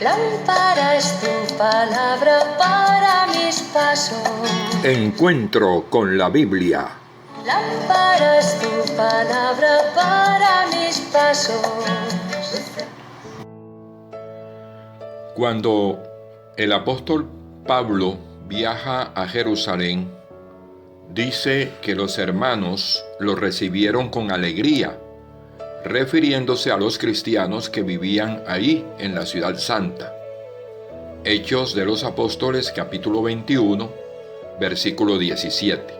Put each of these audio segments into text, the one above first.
Lámpara es tu palabra para mis pasos. Encuentro con la Biblia. Lámpara es tu palabra para mis pasos. Cuando el apóstol Pablo viaja a Jerusalén, dice que los hermanos lo recibieron con alegría, refiriéndose a los cristianos que vivían ahí en la ciudad santa. Hechos de los Apóstoles, capítulo 21, versículo 17.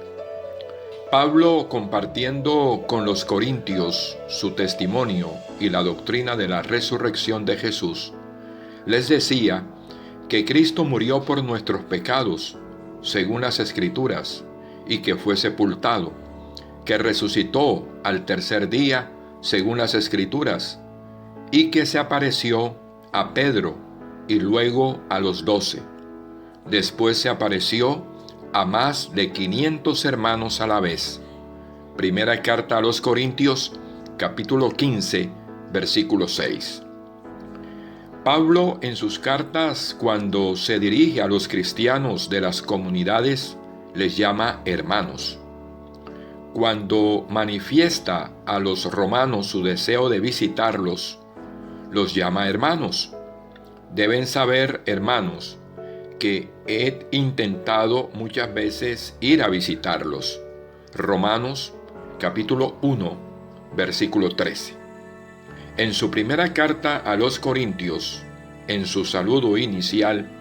Pablo, compartiendo con los corintios su testimonio y la doctrina de la resurrección de Jesús, les decía que Cristo murió por nuestros pecados, según las Escrituras, y que fue sepultado, que resucitó al tercer día, según las Escrituras, y que se apareció a Pedro y luego a los 12. Después se apareció a más de 500 hermanos a la vez. Primera carta a los Corintios, capítulo 15, versículo 6. Pablo, en sus cartas, cuando se dirige a los cristianos de las comunidades, les llama hermanos. Cuando manifiesta a los romanos su deseo de visitarlos, los llama hermanos. Deben saber, hermanos, que he intentado muchas veces ir a visitarlos. Romanos, capítulo 1, versículo 13. En su primera carta a los Corintios, en su saludo inicial,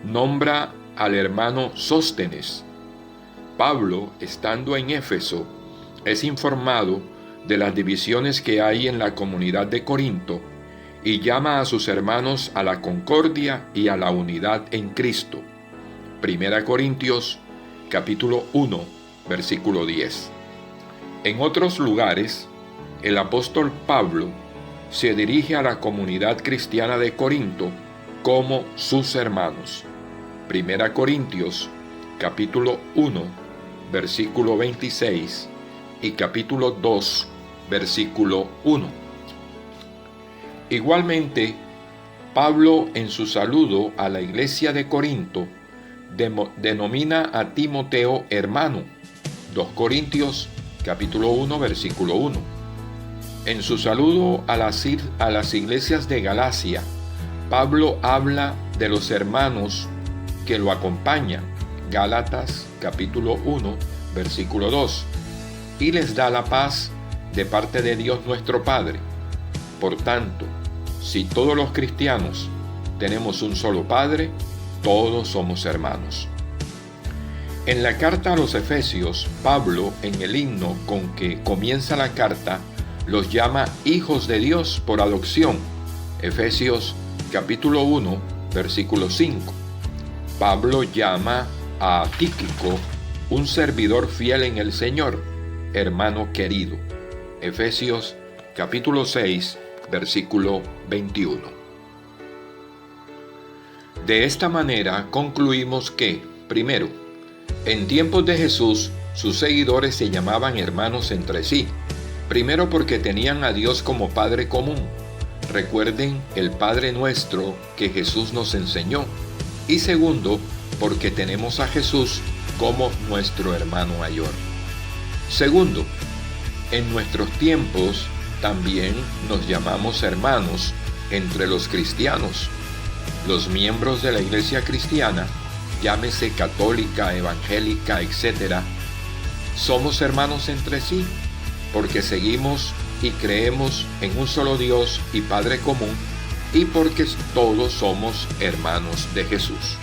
nombra al hermano Sóstenes. Pablo, estando en Éfeso, es informado de las divisiones que hay en la comunidad de Corinto y llama a sus hermanos a la concordia y a la unidad en Cristo. Primera Corintios, capítulo 1, versículo 10. En otros lugares, el apóstol Pablo se dirige a la comunidad cristiana de Corinto como sus hermanos. Primera Corintios, capítulo 1, versículo 26 y capítulo 2, versículo 1. Igualmente, Pablo, en su saludo a la iglesia de Corinto, denomina a Timoteo hermano. 2 Corintios, capítulo 1, versículo 1. En su saludo a las iglesias de Galacia, Pablo habla de los hermanos que lo acompañan. Gálatas, capítulo 1, versículo 2. Y les da la paz de parte de Dios nuestro Padre. Por tanto, si todos los cristianos tenemos un solo Padre, todos somos hermanos. En la carta a los Efesios, Pablo, en el himno con que comienza la carta, los llama hijos de Dios por adopción. Efesios capítulo 1, versículo 5. Pablo llama a Tíquico, un servidor fiel en el Señor, hermano querido. Efesios capítulo 6, versículo 21. De esta manera concluimos que, primero, en tiempos de Jesús, sus seguidores se llamaban hermanos entre sí. Primero porque tenían a Dios como Padre común. Recuerden el Padre Nuestro que Jesús nos enseñó. Y segundo, porque tenemos a Jesús como nuestro hermano mayor. Segundo, en nuestros tiempos también nos llamamos hermanos entre los cristianos. Los miembros de la iglesia cristiana, llámese católica, evangélica, etc., somos hermanos entre sí, porque seguimos y creemos en un solo Dios y Padre común, y porque todos somos hermanos de Jesús.